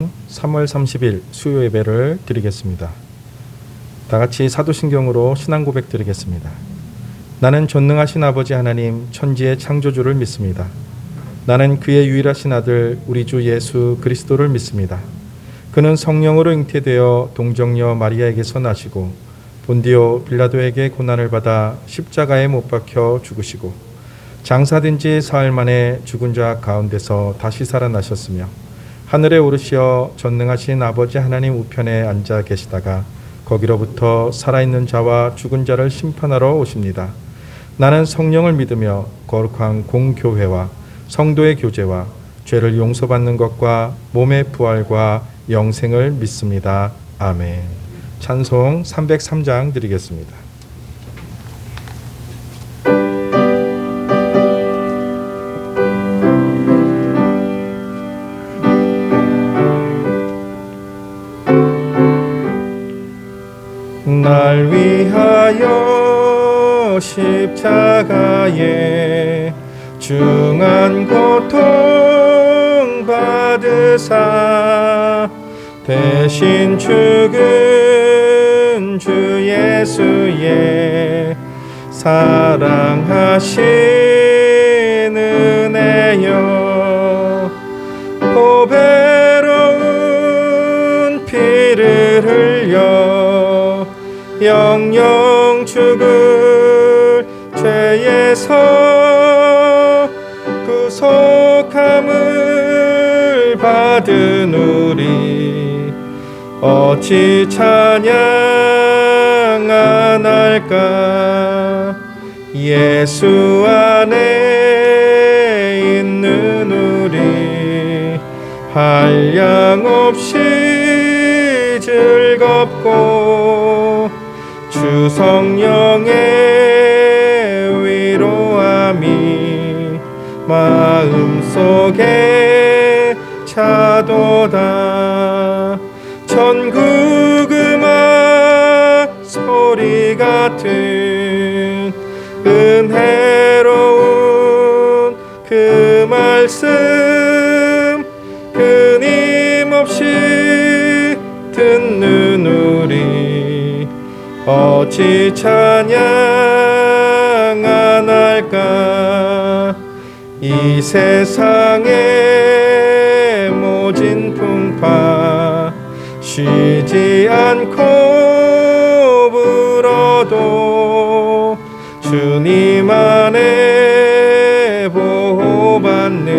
3월 30일 수요 예배를 드리겠습니다. 다 같이 사도신경으로 신앙 고백 드리겠습니다. 나는 전능하신 아버지 하나님 천지의 창조주를 믿습니다. 나는 그의 유일하신 아들 우리 주 예수 그리스도를 믿습니다. 그는 성령으로 잉태되어 동정녀 마리아에게서 나시고 본디오 빌라도에게 고난을 받아 십자가에 못 박혀 죽으시고 장사된 지 사흘 만에 죽은 자 가운데서 다시 살아나셨으며 하늘에 오르시어 전능하신 아버지 하나님 우편에 앉아 계시다가 거기로부터 살아있는 자와 죽은 자를 심판하러 오십니다. 나는 성령을 믿으며 거룩한 공교회와 성도의 교제와 죄를 용서받는 것과 몸의 부활과 영생을 믿습니다. 아멘. 찬송 303장 드리겠습니다. 날 위하여 십자가에 중한 고통 받으사 대신 죽은 주 예수의 사랑하신 은혜여 보배로운 피를 흘려 영영 죽을 죄에서 구속함을 받은 우리 어찌 찬양 안 할까. 예수 안에 있는 우리 한량없이 즐겁고 주 성령의 위로함이 마음속에 차도다. 천국 음악 소리 같은 은혜로운 그 말씀 끊임없이 듣는 우리 어찌 찬양 안 할까. 이 세상의 모진 풍파 쉬지 않고 불어도 주님 안에 보호받는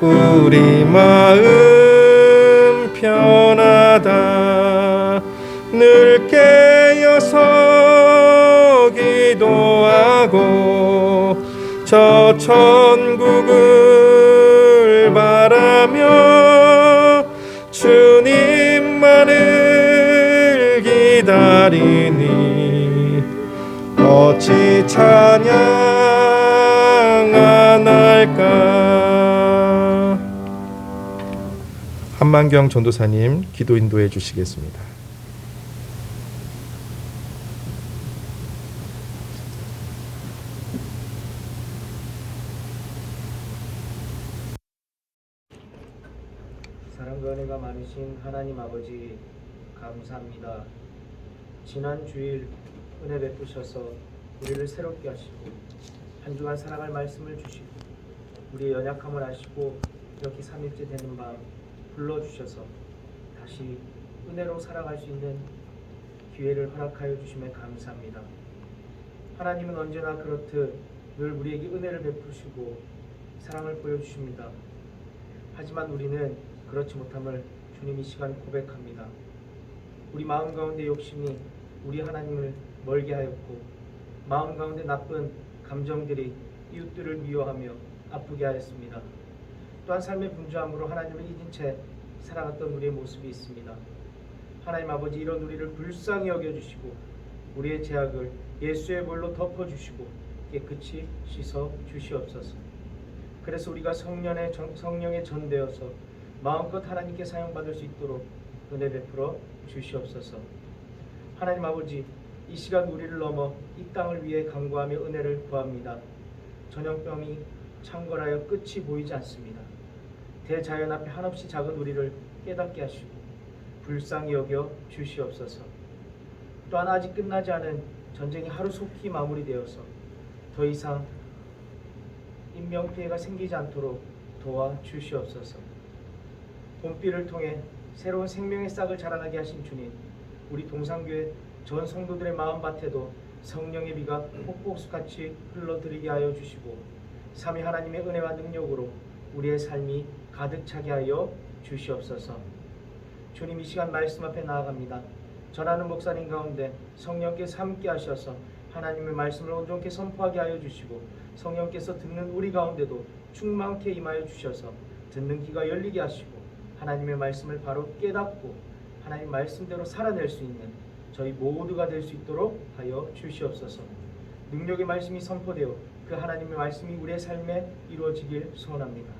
우리 마음 편하다. 늘 깨어서 기도하고 저 천국을 바라며 주님만을 기다리니 어찌 찬양 안 할까. 한만경 전도사님 기도 인도해 주시겠습니다. 사랑과 은혜가 많으신 하나님 아버지 감사합니다. 지난 주일 은혜 베푸셔서 우리를 새롭게 하시고 한 주간 살아갈 말씀을 주시고 우리의 연약함을 아시고 이렇게 3일째 되는 밤 불러주셔서 다시 은혜로 살아갈 수 있는 기회를 허락하여 주심에 감사합니다. 하나님은 언제나 그렇듯 늘 우리에게 은혜를 베푸시고 사랑을 보여주십니다. 하지만 우리는 그렇지 못함을 주님 이 시간 고백합니다. 우리 마음 가운데 욕심이 우리 하나님을 멀게 하였고 마음 가운데 나쁜 감정들이 이웃들을 미워하며 아프게 하였습니다. 또한 삶의 분주함으로 하나님을 잊은 채 살아갔던 우리의 모습이 있습니다. 하나님 아버지, 이런 우리를 불쌍히 여겨주시고 우리의 죄악을 예수의 볼로 덮어주시고 깨끗이 씻어 주시옵소서. 그래서 우리가 성령에 전되어서 마음껏 하나님께 사용받을 수 있도록 은혜 베풀어 주시옵소서. 하나님 아버지, 이 시간 우리를 넘어 이 땅을 위해 간구하며 은혜를 구합니다. 전염병이 창궐하여 끝이 보이지 않습니다. 대자연 앞에 한없이 작은 우리를 깨닫게 하시고 불쌍히 여겨 주시옵소서. 또한 아직 끝나지 않은 전쟁이 하루속히 마무리되어서 더 이상 인명피해가 생기지 않도록 도와주시옵소서. 봄비를 통해 새로운 생명의 싹을 자라나게 하신 주님, 우리 동산교회 전 성도들의 마음밭에도 성령의 비가 폭포수같이 흘러들이게 하여 주시고 삼위 하나님의 은혜와 능력으로 우리의 삶이 가득 차게 하여 주시옵소서. 주님, 이 시간 말씀 앞에 나아갑니다. 전하는 목사님 가운데 성령께서 함께 하셔서 하나님의 말씀을 온전케 선포하게 하여 주시고 성령께서 듣는 우리 가운데도 충만케 임하여 주셔서 듣는 귀가 열리게 하시고 하나님의 말씀을 바로 깨닫고 하나님 말씀대로 살아낼 수 있는 저희 모두가 될 수 있도록 하여 주시옵소서. 능력의 말씀이 선포되어 그 하나님의 말씀이 우리의 삶에 이루어지길 소원합니다.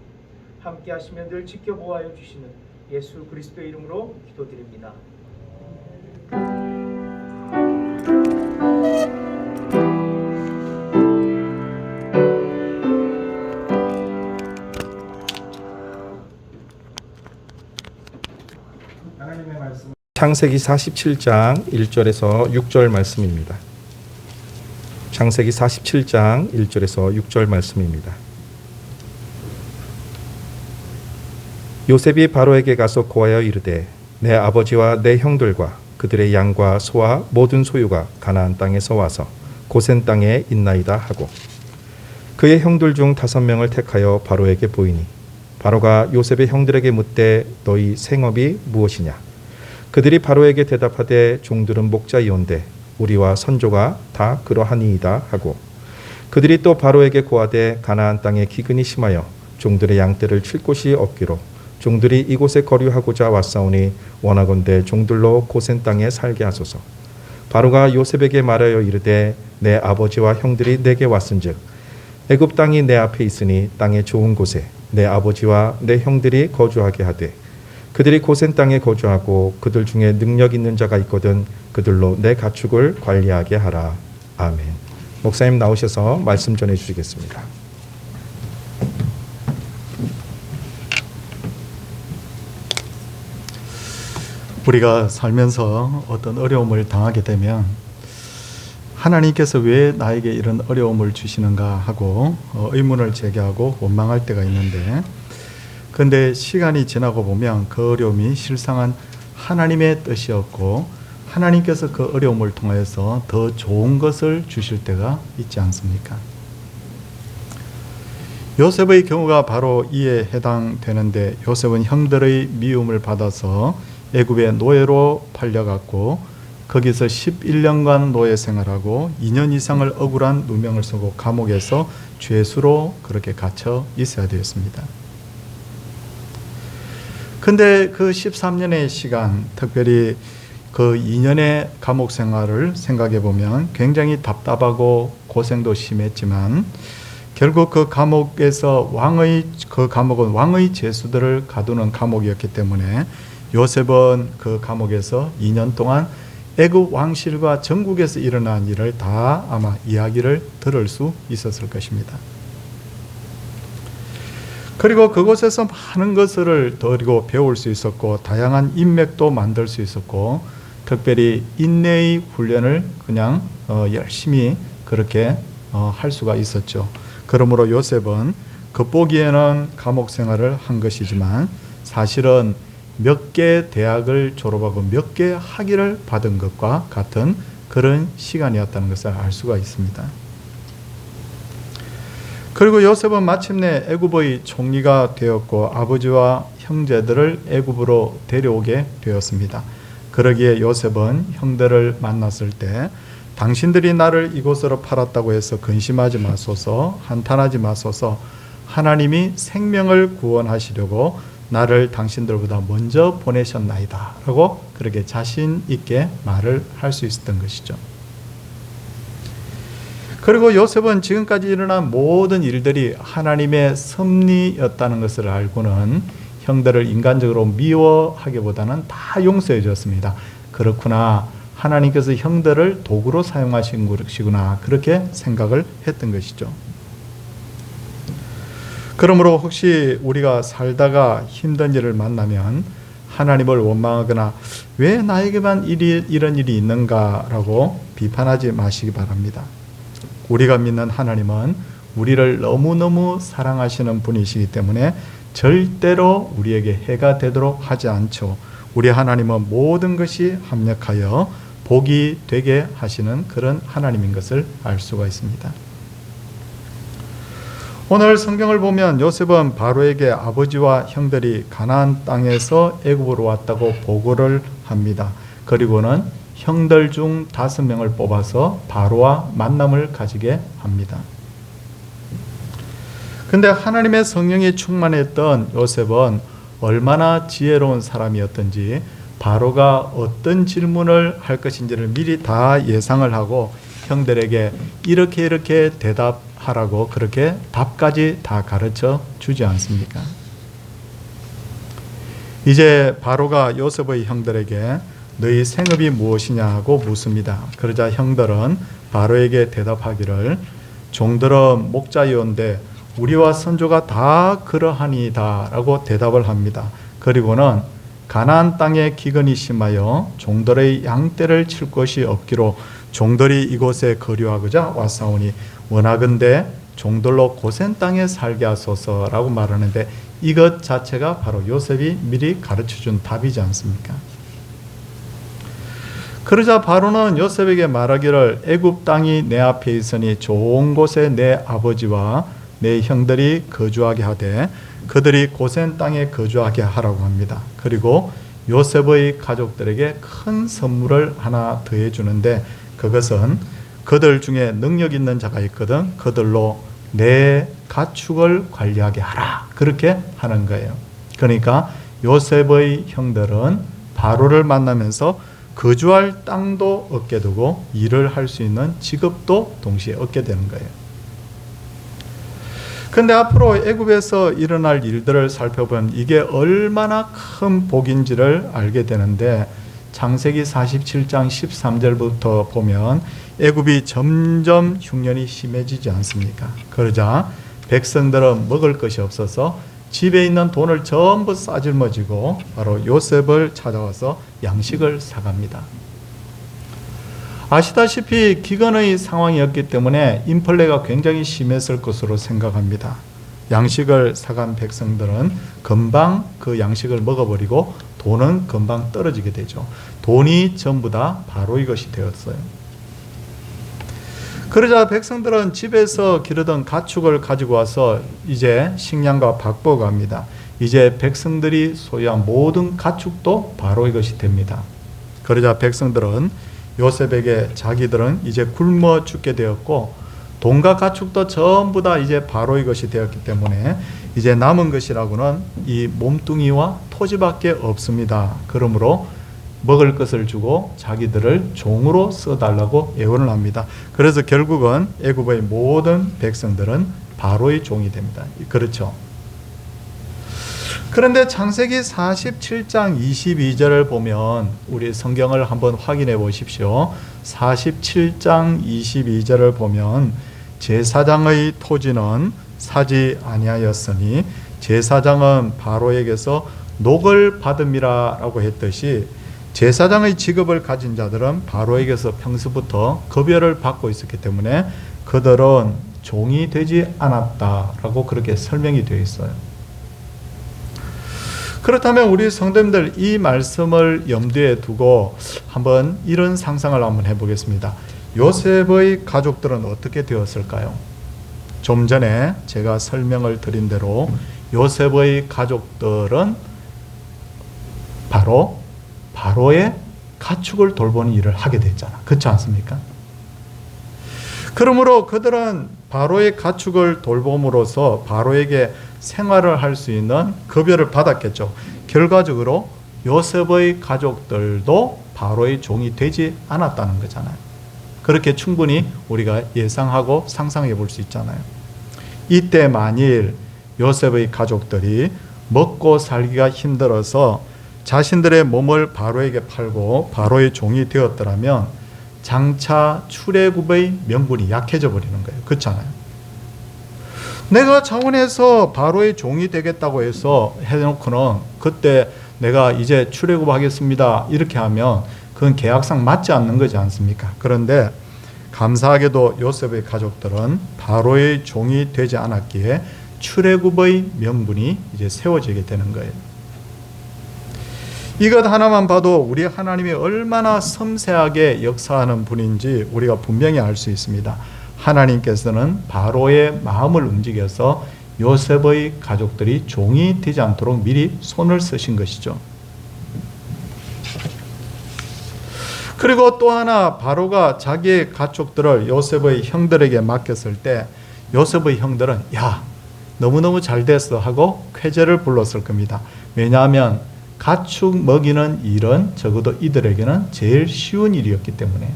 함께 하시며 늘 지켜보아여 주시는 예수 그리스도의 이름으로 기도드립니다. 하나님의 말씀 창세기 47장 1절에서 6절 말씀입니다. 창세기 47장 1절에서 6절 말씀입니다. 요셉이 바로에게 가서 고하여 이르되 내 아버지와 내 형들과 그들의 양과 소와 모든 소유가 가나안 땅에서 와서 고센 땅에 있나이다 하고 그의 형들 중 5명을 택하여 바로에게 보이니 바로가 요셉의 형들에게 묻되 너희 생업이 무엇이냐? 그들이 바로에게 대답하되 종들은 목자이온데 우리와 선조가 다 그러하니이다 하고 그들이 또 바로에게 고하되 가나안 땅에 기근이 심하여 종들의 양떼를 칠 곳이 없기로 종들이 이곳에 거류하고자 왔사오니 원하건대 종들로 고센 땅에 살게 하소서. 바로가 요셉에게 말하여 이르되 내 아버지와 형들이 내게 왔은즉 애굽 땅이 내 앞에 있으니 땅의 좋은 곳에 내 아버지와 내 형들이 거주하게 하되 그들이 고센 땅에 거주하고 그들 중에 능력 있는 자가 있거든 그들로 내 가축을 관리하게 하라. 아멘. 목사님 나오셔서 말씀 전해 주시겠습니다. 우리가 살면서 어떤 어려움을 당하게 되면 하나님께서 왜 나에게 이런 어려움을 주시는가 하고 의문을 제기하고 원망할 때가 있는데 그런데 시간이 지나고 보면 그 어려움이 실상은 하나님의 뜻이었고 하나님께서 그 어려움을 통해서 더 좋은 것을 주실 때가 있지 않습니까? 요셉의 경우가 바로 이에 해당되는데 요셉은 형들의 미움을 받아서 애굽의 노예로 팔려갔고 거기서 11년간 노예 생활하고 2년 이상을 억울한 누명을 쓰고 감옥에서 죄수로 그렇게 갇혀 있어야 되었습니다. 근데 그 13년의 시간, 특별히 그 2년의 감옥 생활을 생각해 보면 굉장히 답답하고 고생도 심했지만 결국 그 감옥에서 그 감옥은 왕의 죄수들을 가두는 감옥이었기 때문에 요셉은 그 감옥에서 2년 동안 애굽 왕실과 전국에서 일어난 일을 다 아마 이야기를 들을 수 있었을 것입니다. 그리고 그곳에서 많은 것을 더리고 배울 수 있었고 다양한 인맥도 만들 수 있었고 특별히 인내의 훈련을 그냥 열심히 그렇게 할 수가 있었죠. 그러므로 요셉은 겉보기에는 감옥 생활을 한 것이지만 사실은 몇 개 대학을 졸업하고 몇 개 학위를 받은 것과 같은 그런 시간이었다는 것을 알 수가 있습니다. 그리고 요셉은 마침내 애굽의 총리가 되었고 아버지와 형제들을 애굽으로 데려오게 되었습니다. 그러기에 요셉은 형들을 만났을 때 당신들이 나를 이곳으로 팔았다고 해서 근심하지 마소서, 한탄하지 마소서, 하나님이 생명을 구원하시려고 나를 당신들보다 먼저 보내셨나이다 라고 그렇게 자신 있게 말을 할 수 있었던 것이죠. 그리고 요셉은 지금까지 일어난 모든 일들이 하나님의 섭리였다는 것을 알고는 형들을 인간적으로 미워하기보다는 다 용서해 줬습니다. 그렇구나, 하나님께서 형들을 도구로 사용하신 것이구나, 그렇게 생각을 했던 것이죠. 그러므로 혹시 우리가 살다가 힘든 일을 만나면 하나님을 원망하거나 왜 나에게만 이런 일이 있는가라고 비판하지 마시기 바랍니다. 우리가 믿는 하나님은 우리를 너무너무 사랑하시는 분이시기 때문에 절대로 우리에게 해가 되도록 하지 않죠. 우리 하나님은 모든 것이 합력하여 복이 되게 하시는 그런 하나님인 것을 알 수가 있습니다. 오늘 성경을 보면 요셉은 바로에게 아버지와 형들이 가나안 땅에서 애굽으로 왔다고 보고를 합니다. 그리고는 형들 중 5명을 뽑아서 바로와 만남을 가지게 합니다. 근데 하나님의 성령이 충만했던 요셉은 얼마나 지혜로운 사람이었던지 바로가 어떤 질문을 할 것인지를 미리 다 예상을 하고 형들에게 이렇게 대답하라고 그렇게 답까지 다 가르쳐 주지 않습니까? 이제 바로가 요셉의 형들에게 너희 생업이 무엇이냐고 묻습니다. 그러자 형들은 바로에게 대답하기를 종들은 목자이온데 우리와 선조가 다 그러하니이다 라고 대답을 합니다. 그리고는 가나안 땅에 기근이 심하여 종들의 양떼를 칠 곳이 없기로 종들이 이곳에 거류하고자 왔사오니 원하건대 종들로 고센 땅에 살게 하소서라고 말하는데 이것 자체가 바로 요셉이 미리 가르쳐준 답이지 않습니까? 그러자 바로는 요셉에게 말하기를 애굽 땅이 내 앞에 있으니 좋은 곳에 내 아버지와 내 형들이 거주하게 하되 그들이 고센 땅에 거주하게 하라고 합니다. 그리고 요셉의 가족들에게 큰 선물을 하나 더해 주는데 그것은 그들 중에 능력 있는 자가 있거든 그들로 내 가축을 관리하게 하라 그렇게 하는 거예요. 그러니까 요셉의 형들은 바로를 만나면서 거주할 땅도 얻게 되고 일을 할 수 있는 직업도 동시에 얻게 되는 거예요. 근데 앞으로 애굽에서 일어날 일들을 살펴보면 이게 얼마나 큰 복인지를 알게 되는데 창세기 47장 13절부터 보면 애굽이 점점 흉년이 심해지지 않습니까? 그러자 백성들은 먹을 것이 없어서 집에 있는 돈을 전부 싸질머지고 바로 요셉을 찾아와서 양식을 사갑니다. 아시다시피 기근의 상황이었기 때문에 인플레가 굉장히 심했을 것으로 생각합니다. 양식을 사간 백성들은 금방 그 양식을 먹어버리고 돈은 금방 떨어지게 되죠. 돈이 전부 다 바로의 것이 되었어요. 그러자 백성들은 집에서 기르던 가축을 가지고 와서 이제 식량과 바꿔갑니다. 이제 백성들이 소유한 모든 가축도 바로의 것이 됩니다. 그러자 백성들은 요셉에게 자기들은 이제 굶어 죽게 되었고 돈과 가축도 전부 다 이제 바로의 것이 되었기 때문에 이제 남은 것이라고는 이 몸뚱이와 토지밖에 없습니다. 그러므로 먹을 것을 주고 자기들을 종으로 써달라고 예언을 합니다. 그래서 결국은 애굽의 모든 백성들은 바로의 종이 됩니다. 그렇죠? 그런데 창세기 47장 22절을 보면 우리 성경을 한번 확인해 보십시오. 47장 22절을 보면 제사장의 토지는 사지 아니하였으니 제사장은 바로에게서 녹을 받음이라 라고 했듯이 제사장의 직업을 가진 자들은 바로에게서 평소부터 급여를 받고 있었기 때문에 그들은 종이 되지 않았다라고 그렇게 설명이 되어 있어요. 그렇다면 우리 성도님들 이 말씀을 염두에 두고 한번 이런 상상을 한번 해보겠습니다. 요셉의 가족들은 어떻게 되었을까요? 좀 전에 제가 설명을 드린 대로 요셉의 가족들은 바로 바로의 가축을 돌보는 일을 하게 됐잖아. 그렇지 않습니까? 그러므로 그들은 바로의 가축을 돌봄으로써 바로에게 생활을 할 수 있는 급여를 받았겠죠. 결과적으로 요셉의 가족들도 바로의 종이 되지 않았다는 거잖아요. 그렇게 충분히 우리가 예상하고 상상해 볼 수 있잖아요. 이때 만일 요셉의 가족들이 먹고 살기가 힘들어서 자신들의 몸을 바로에게 팔고 바로의 종이 되었더라면 장차 출애굽의 명분이 약해져 버리는 거예요. 그렇잖아요. 내가 차원에서 바로의 종이 되겠다고 해서 해놓고는 그때 내가 이제 출애굽하겠습니다 이렇게 하면 그건 계약상 맞지 않는 거지 않습니까? 그런데 감사하게도 요셉의 가족들은 바로의 종이 되지 않았기에 출애굽의 명분이 이제 세워지게 되는 거예요. 이것 하나만 봐도 우리 하나님이 얼마나 섬세하게 역사하는 분인지 우리가 분명히 알 수 있습니다. 하나님께서는 바로의 마음을 움직여서 요셉의 가족들이 종이 되지 않도록 미리 손을 쓰신 것이죠. 그리고 또 하나 바로가 자기의 가축들을 요셉의 형들에게 맡겼을 때 요셉의 형들은 야 너무너무 잘 됐어 하고 쾌재를 불렀을 겁니다. 왜냐하면 가축 먹이는 일은 적어도 이들에게는 제일 쉬운 일이었기 때문에.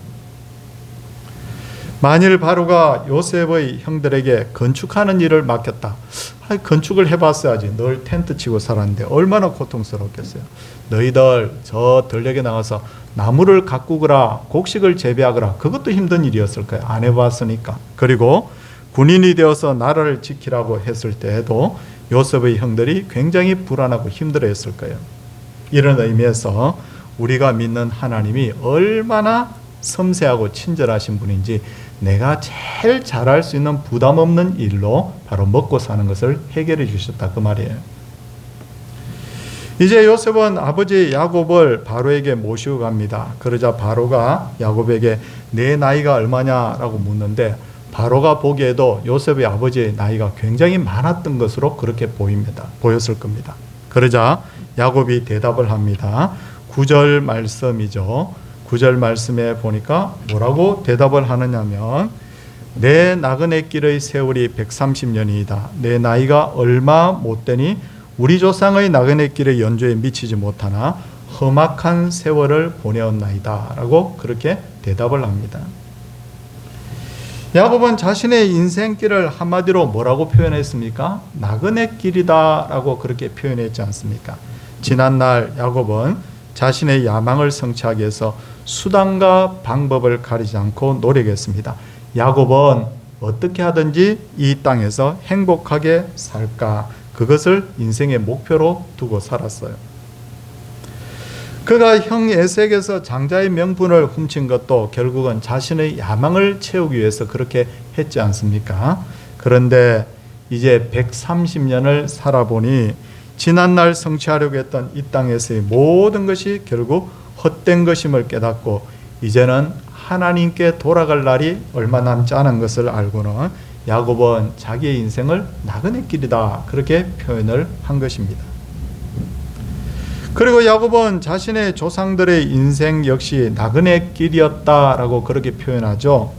만일 바로가 요셉의 형들에게 건축하는 일을 맡겼다. 건축을 해봤어야지. 늘 텐트 치고 살았는데 얼마나 고통스럽겠어요. 너희들 저 들녘에 나가서 나무를 가꾸거라, 곡식을 재배하거라. 그것도 힘든 일이었을 거예요. 안 해봤으니까. 그리고 군인이 되어서 나라를 지키라고 했을 때에도 요셉의 형들이 굉장히 불안하고 힘들어했을 거예요. 이런 의미에서 우리가 믿는 하나님이 얼마나 섬세하고 친절하신 분인지 내가 제일 잘할 수 있는 부담 없는 일로 바로 먹고 사는 것을 해결해 주셨다 그 말이에요. 이제 요셉은 아버지 야곱을 바로에게 모시고 갑니다. 그러자 바로가 야곱에게 내 나이가 얼마냐라고 묻는데 바로가 보기에도 요셉의 아버지의 나이가 굉장히 많았던 것으로 그렇게 보였을 겁니다. 그러자 야곱이 대답을 합니다. 9절 말씀이죠. 9절 말씀에 보니까 뭐라고 대답을 하느냐면 내 나그네 길의 세월이 130년이다. 내 나이가 얼마 못되니 우리 조상의 나그네 길의 연조에 미치지 못하나 험악한 세월을 보내었나이다 라고 그렇게 대답을 합니다. 야곱은 자신의 인생길을 한마디로 뭐라고 표현했습니까? 나그네 길이다 라고 그렇게 표현했지 않습니까? 지난날 야곱은 자신의 야망을 성취하기 위해서 수단과 방법을 가리지 않고 노력했습니다. 야곱은 어떻게 하든지 이 땅에서 행복하게 살까 그것을 인생의 목표로 두고 살았어요. 그가 형 에색에서 장자의 명분을 훔친 것도 결국은 자신의 야망을 채우기 위해서 그렇게 했지 않습니까? 그런데 이제 130년을 살아보니 지난날 성취하려고 했던 이 땅에서의 모든 것이 결국 헛된 것임을 깨닫고 이제는 하나님께 돌아갈 날이 얼마 남지 않은 것을 알고는 야곱은 자기의 인생을 나그네 길이다 그렇게 표현을 한 것입니다. 그리고 야곱은 자신의 조상들의 인생 역시 나그네 길이었다라고 그렇게 표현하죠.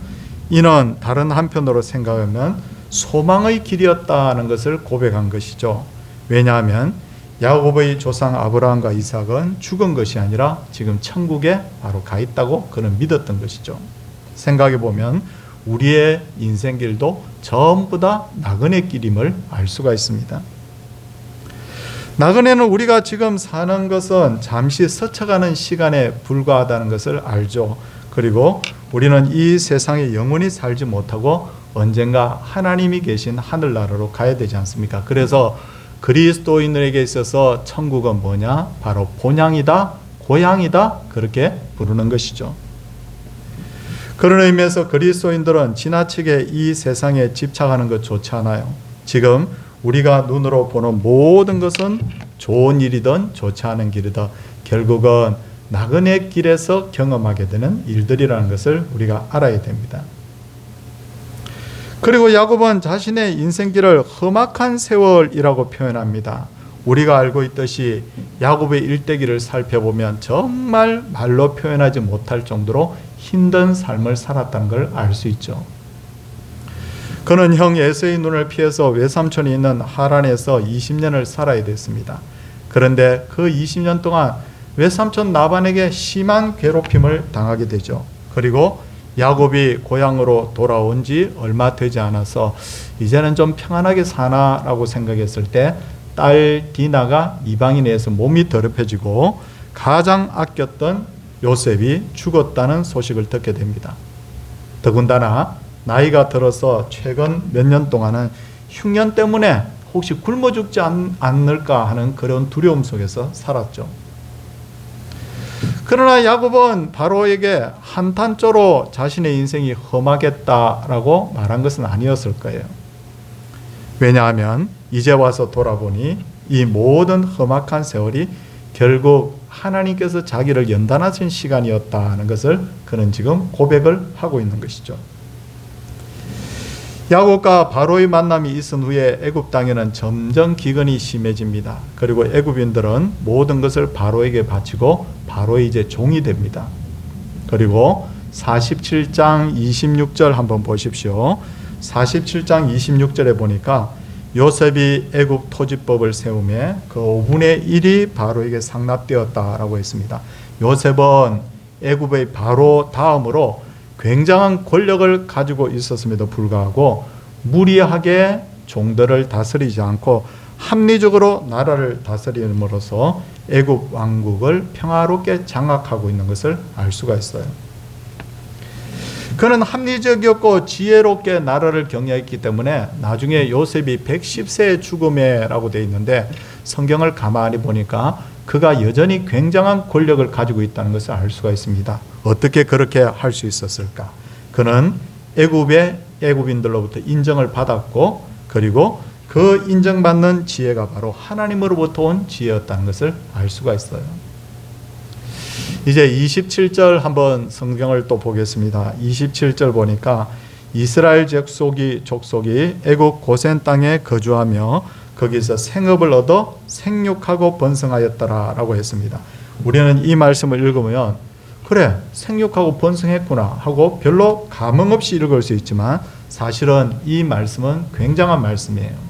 이는 다른 한편으로 생각하면 소망의 길이었다는 것을 고백한 것이죠. 왜냐하면 야곱의 조상 아브라함과 이삭은 죽은 것이 아니라 지금 천국에 바로 가 있다고 그는 믿었던 것이죠. 생각해 보면 우리의 인생길도 전부 다 나그네 길임을 알 수가 있습니다. 나그네는 우리가 지금 사는 것은 잠시 스쳐가는 시간에 불과하다는 것을 알죠. 그리고 우리는 이 세상에 영원히 살지 못하고 언젠가 하나님이 계신 하늘나라로 가야 되지 않습니까? 그래서 그리스도인들에게 있어서 천국은 뭐냐? 바로 본향이다, 고향이다 그렇게 부르는 것이죠. 그런 의미에서 그리스도인들은 지나치게 이 세상에 집착하는 것 좋지 않아요. 지금 우리가 눈으로 보는 모든 것은 좋은 일이든 좋지 않은 길이든 결국은 나그네 길에서 경험하게 되는 일들이라는 것을 우리가 알아야 됩니다. 그리고 야곱은 자신의 인생길을 험악한 세월이라고 표현합니다. 우리가 알고 있듯이 야곱의 일대기를 살펴보면 정말 말로 표현하지 못할 정도로 힘든 삶을 살았다는 걸 알 수 있죠. 그는 형 에서의 눈을 피해서 외삼촌이 있는 하란에서 20년을 살아야 됐습니다. 그런데 그 20년 동안 외삼촌 라반에게 심한 괴롭힘을 당하게 되죠. 그리고 야곱이 고향으로 돌아온 지 얼마 되지 않아서 이제는 좀 평안하게 사나라고 생각했을 때 딸 디나가 이방인에 의해서 몸이 더럽혀지고 가장 아꼈던 요셉이 죽었다는 소식을 듣게 됩니다. 더군다나 나이가 들어서 최근 몇 년 동안은 흉년 때문에 혹시 굶어 죽지 않을까 하는 그런 두려움 속에서 살았죠. 그러나 야곱은 바로에게 한탄조로 자신의 인생이 험하겠다라고 말한 것은 아니었을 거예요. 왜냐하면 이제 와서 돌아보니 이 모든 험악한 세월이 결국 하나님께서 자기를 연단하신 시간이었다는 것을 그는 지금 고백을 하고 있는 것이죠. 야곱과 바로의 만남이 있은 후에 애굽 땅에는 점점 기근이 심해집니다. 그리고 애굽인들은 모든 것을 바로에게 바치고 바로의 이제 종이 됩니다. 그리고 47장 26절 한번 보십시오. 47장 26절에 보니까 요셉이 애굽 토지법을 세우매 그 5분의 1이 바로에게 상납되었다라고 했습니다. 요셉은 애굽의 바로 다음으로 굉장한 권력을 가지고 있었음에도 불구하고 무리하게 종들을 다스리지 않고 합리적으로 나라를 다스림으로써 애굽 왕국을 평화롭게 장악하고 있는 것을 알 수가 있어요. 그는 합리적이었고 지혜롭게 나라를 경영했기 때문에 나중에 요셉이 110세의 죽음에라고 되어 있는데 성경을 가만히 보니까 그가 여전히 굉장한 권력을 가지고 있다는 것을 알 수가 있습니다. 어떻게 그렇게 할 수 있었을까? 그는 애굽인들로부터 인정을 받았고 그리고 그 인정받는 지혜가 바로 하나님으로부터 온 지혜였다는 것을 알 수가 있어요. 이제 27절 한번 성경을 또 보겠습니다. 27절 보니까 이스라엘 족속이 애굽 고센 땅에 거주하며 거기서 생업을 얻어 생육하고 번성하였더라라고 했습니다. 우리는 이 말씀을 읽으면 그래 생육하고 번성했구나 하고 별로 감흥 없이 읽을 수 있지만 사실은 이 말씀은 굉장한 말씀이에요.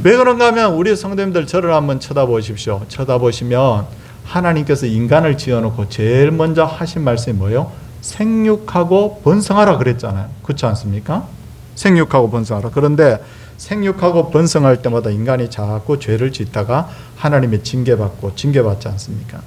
왜 그런가 하면 우리 성도님들 저를 한번 쳐다보십시오. 쳐다보시면 하나님께서 인간을 지어놓고 제일 먼저 하신 말씀이 뭐예요? 생육하고 번성하라 그랬잖아요. 그렇지 않습니까? 생육하고 번성하라. 그런데 생육하고 번성할 때마다 인간이 자꾸 죄를 짓다가 하나님의 징계받지 않습니까?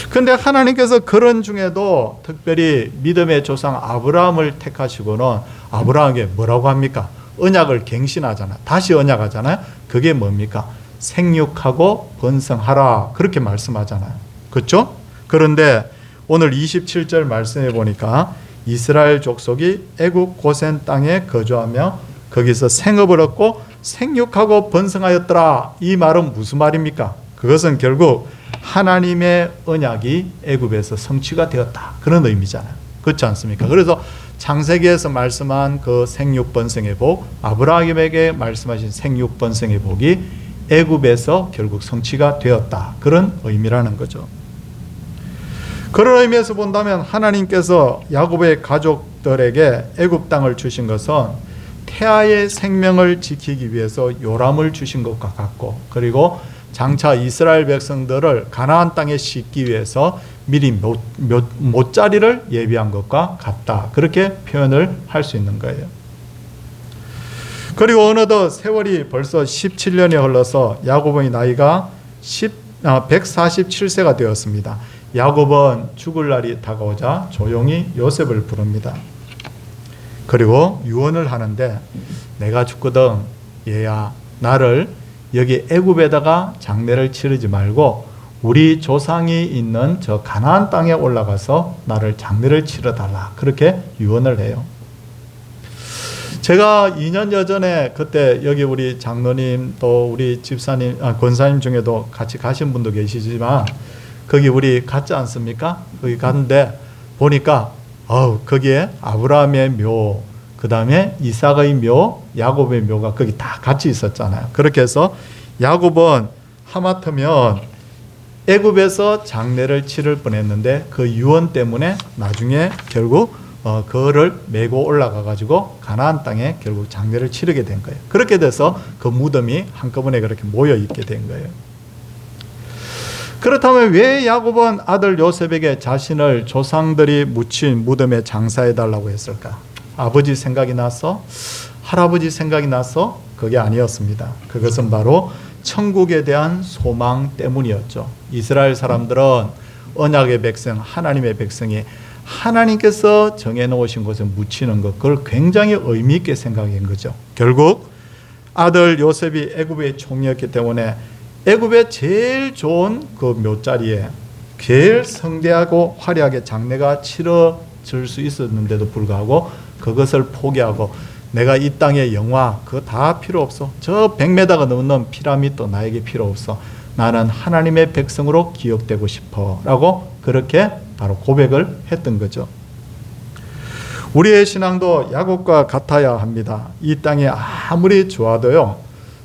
그런데 하나님께서 그런 중에도 특별히 믿음의 조상 아브라함을 택하시고는 아브라함에게 뭐라고 합니까? 언약을 갱신하잖아요. 다시 언약하잖아요. 그게 뭡니까? 생육하고 번성하라 그렇게 말씀하잖아요. 그렇죠? 그런데 오늘 27절 말씀해 보니까 이스라엘 족속이 애굽 고센 땅에 거주하며 거기서 생업을 얻고 생육하고 번성하였더라. 이 말은 무슨 말입니까? 그것은 결국 하나님의 언약이 애굽에서 성취가 되었다. 그런 의미잖아요. 그렇지 않습니까? 그래서 창세기에서 말씀한 그 생육 번성의 복, 아브라함에게 말씀하신 생육 번성의 복이 애굽에서 결국 성취가 되었다. 그런 의미라는 거죠. 그런 의미에서 본다면 하나님께서 야곱의 가족들에게 애굽 땅을 주신 것은 태아의 생명을 지키기 위해서 요람을 주신 것과 같고 그리고 장차 이스라엘 백성들을 가나안 땅에 싣기 위해서 미리 못자리를 예비한 것과 같다. 그렇게 표현을 할 수 있는 거예요. 그리고 어느덧 세월이 벌써 17년이 흘러서 야곱의 나이가 147세가 되었습니다. 야곱은 죽을 날이 다가오자 조용히 요셉을 부릅니다. 그리고 유언을 하는데 내가 죽거든 얘야 나를 여기 애굽에다가 장례를 치르지 말고 우리 조상이 있는 저 가나안 땅에 올라가서 나를 장례를 치러달라 그렇게 유언을 해요. 제가 2년 전에 그때 여기 우리 장로님 또 우리 집사님 권사님 중에도 같이 가신 분도 계시지만 거기 우리 갔지 않습니까? 거기 갔는데 보니까 거기에 아브라함의 묘, 그 다음에 이삭의 묘, 야곱의 묘가 거기 다 같이 있었잖아요. 그렇게 해서 야곱은 하마터면 애굽에서 장례를 치를 뻔했는데 그 유언 때문에 나중에 결국 그를 메고 올라가 가지고 가나안 땅에 결국 장례를 치르게 된 거예요. 그렇게 돼서 그 무덤이 한꺼번에 그렇게 모여 있게 된 거예요. 그렇다면 왜 야곱은 아들 요셉에게 자신을 조상들이 묻힌 무덤에 장사해달라고 했을까? 아버지 생각이 나서? 할아버지 생각이 나서? 그게 아니었습니다. 그것은 바로 천국에 대한 소망 때문이었죠. 이스라엘 사람들은 언약의 백성, 하나님의 백성이 하나님께서 정해놓으신 곳에 묻히는 것, 그걸 굉장히 의미 있게 생각한 거죠. 결국 아들 요셉이 애굽의 총리였기 때문에 애굽의 제일 좋은 그 묘자리에 제일 성대하고 화려하게 장례가 치러질 수 있었는데도 불구하고 그것을 포기하고 내가 이 땅의 영화 그거 다 필요 없어. 저 100m가 넘는 피라미드도 나에게 필요 없어. 나는 하나님의 백성으로 기억되고 싶어 라고 그렇게 바로 고백을 했던 거죠. 우리의 신앙도 야곱과 같아야 합니다. 이 땅이 아무리 좋아도요,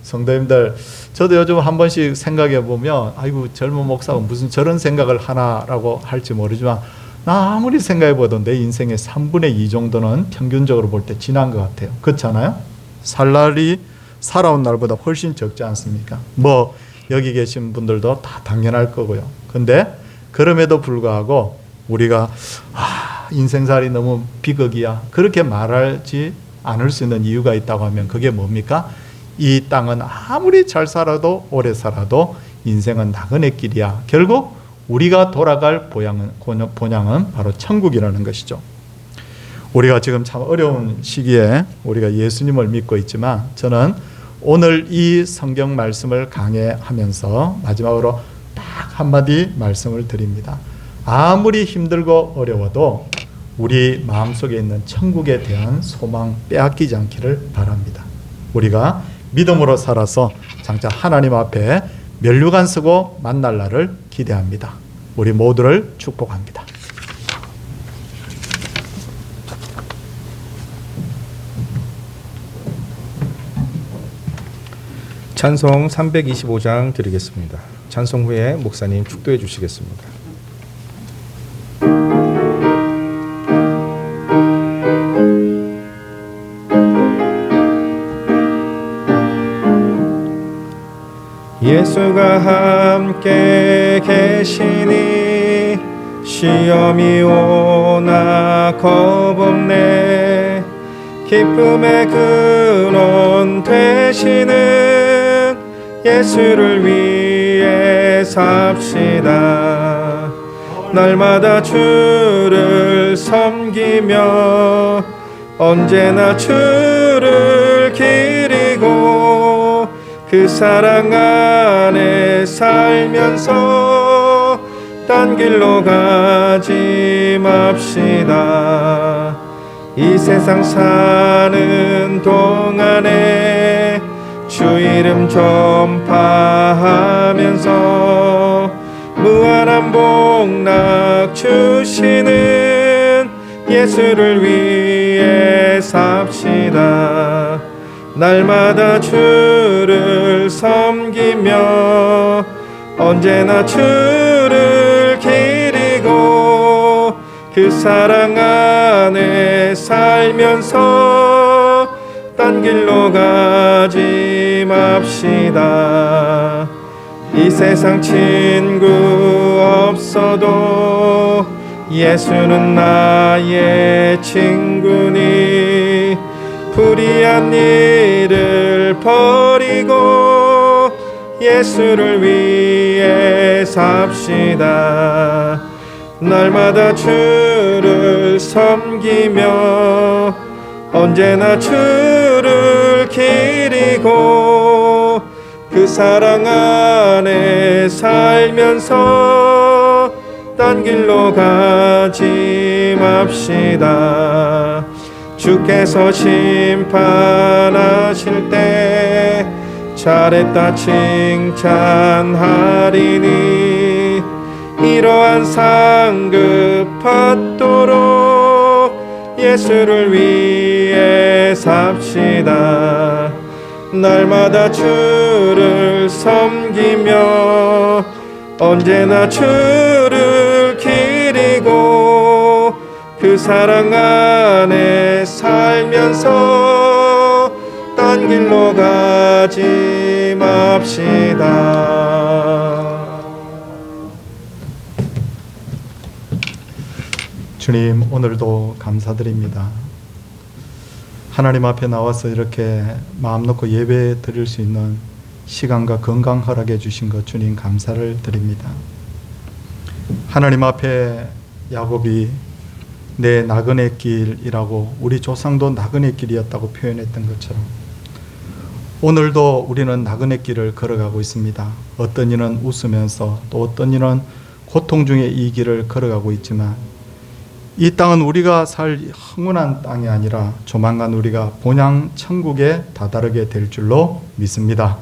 성도님들, 저도 요즘 한 번씩 생각해 보면 아이고 젊은 목사가 무슨 저런 생각을 하나라고 할지 모르지만 나 아무리 생각해 봐도 내 인생의 3분의 2 정도는 평균적으로 볼 때 지난 것 같아요. 그렇잖아요? 살 날이 살아온 날보다 훨씬 적지 않습니까? 뭐 여기 계신 분들도 다 당연할 거고요. 근데 그럼에도 불구하고 우리가 인생살이 너무 비극이야 그렇게 말하지 않을 수 있는 이유가 있다고 하면 그게 뭡니까? 이 땅은 아무리 잘 살아도 오래 살아도 인생은 나그네 길이야. 결국 우리가 돌아갈 본향은 바로 천국이라는 것이죠. 우리가 지금 참 어려운 시기에 우리가 예수님을 믿고 있지만 저는 오늘 이 성경 말씀을 강해하면서 마지막으로 딱 한마디 말씀을 드립니다. 아무리 힘들고 어려워도 우리 마음속에 있는 천국에 대한 소망 빼앗기지 않기를 바랍니다. 우리가 믿음으로 살아서 장차 하나님 앞에 면류관 쓰고 만날 날을 기대합니다. 우리 모두를 축복합니다. 찬송 325장 드리겠습니다. 찬송 후에 목사님 축도해 주시겠습니다. 예수가 함께 계시니 시험이 오나 겁없네. 기쁨의 근원 되시는 예수를 위해 삽시다. 날마다 주를 섬기며 언제나 주를 기리고 그 사랑 안에 살면서 딴 길로 가지 맙시다. 이 세상 사는 동안에 주 이름 전파하면서 무한한 복락 주시는 예수를 위해 삽시다. 날마다 주를 섬기며 언제나 주를 기리고 그 사랑 안에 살면서 딴 길로 가지 맙시다. 이 세상 친구 없어도 예수는 나의 친구니 불의한 일을 버리고 예수를 위해 삽시다. 날마다 주를 섬기며 언제나 주를 기리고 그 사랑 안에 살면서 딴 길로 가지 맙시다. 주께서 심판하실 때 잘했다 칭찬하리니 이러한 상급 받도록 예수를 위해 삽시다. 날마다 주를 섬기며 언제나 주를 기리고 그 사랑 안에 살면서 딴 길로 가지 맙시다. 주님, 오늘도 감사드립니다. 하나님 앞에 나와서 이렇게 마음 놓고 예배 드릴 수 있는 시간과 건강 허락해 주신 것 주님 감사를 드립니다. 하나님 앞에 야곱이 내 나그네 길이라고 우리 조상도 나그네 길이었다고 표현했던 것처럼 오늘도 우리는 나그네 길을 걸어가고 있습니다. 어떤 이는 웃으면서 또 어떤 이는 고통 중에 이 길을 걸어가고 있지만 이 땅은 우리가 살 흥운한 땅이 아니라 조만간 우리가 본향 천국에 다다르게 될 줄로 믿습니다.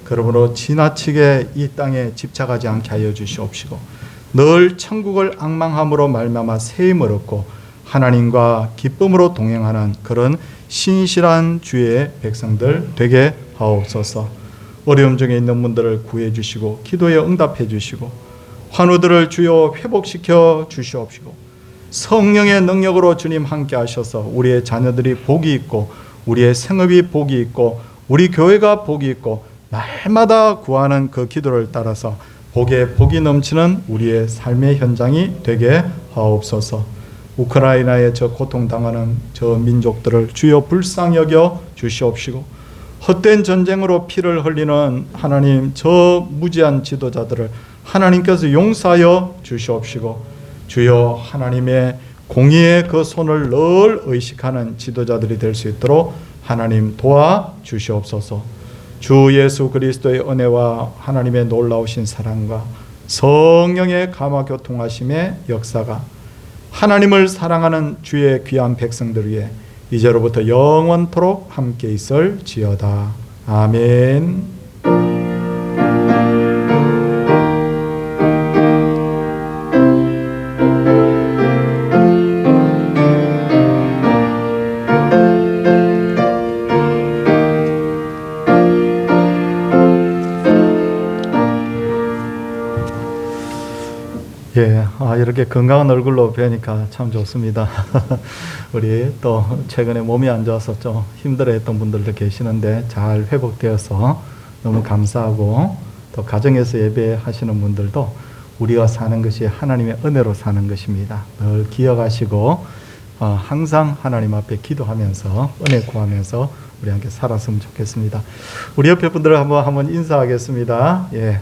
그러므로 지나치게 이 땅에 집착하지 않게 하여 주시옵시고 늘 천국을 앙망함으로 말미암아 세임을 얻고 하나님과 기쁨으로 동행하는 그런 신실한 주의 백성들 되게 하옵소서. 어려움 중에 있는 분들을 구해 주시고 기도에 응답해 주시고 환우들을 주여 회복시켜 주시옵시고 성령의 능력으로 주님 함께 하셔서 우리의 자녀들이 복이 있고 우리의 생업이 복이 있고 우리 교회가 복이 있고 날마다 구하는 그 기도를 따라서 복에 복이 넘치는 우리의 삶의 현장이 되게 하옵소서. 우크라이나의 저 고통당하는 저 민족들을 주여 불쌍히 여겨 주시옵시고 헛된 전쟁으로 피를 흘리는 하나님 저 무지한 지도자들을 하나님께서 용서하여 주시옵시고 주여 하나님의 공의의 그 손을 늘 의식하는 지도자들이 될 수 있도록 하나님 도와 주시옵소서. 주 예수 그리스도의 은혜와 하나님의 놀라우신 사랑과 성령의 감화교통하심의 역사가 하나님을 사랑하는 주의 귀한 백성들 위해 이제로부터 영원토록 함께 있을지어다. 아멘. 이렇게 건강한 얼굴로 뵈니까 참 좋습니다. 우리 또 최근에 몸이 안 좋아서 좀 힘들어했던 분들도 계시는데 잘 회복되어서 너무 감사하고 또 가정에서 예배하시는 분들도 우리가 사는 것이 하나님의 은혜로 사는 것입니다. 늘 기억하시고 항상 하나님 앞에 기도하면서 은혜 구하면서 우리 함께 살았으면 좋겠습니다. 우리 옆에 분들을 한번 인사하겠습니다. 예.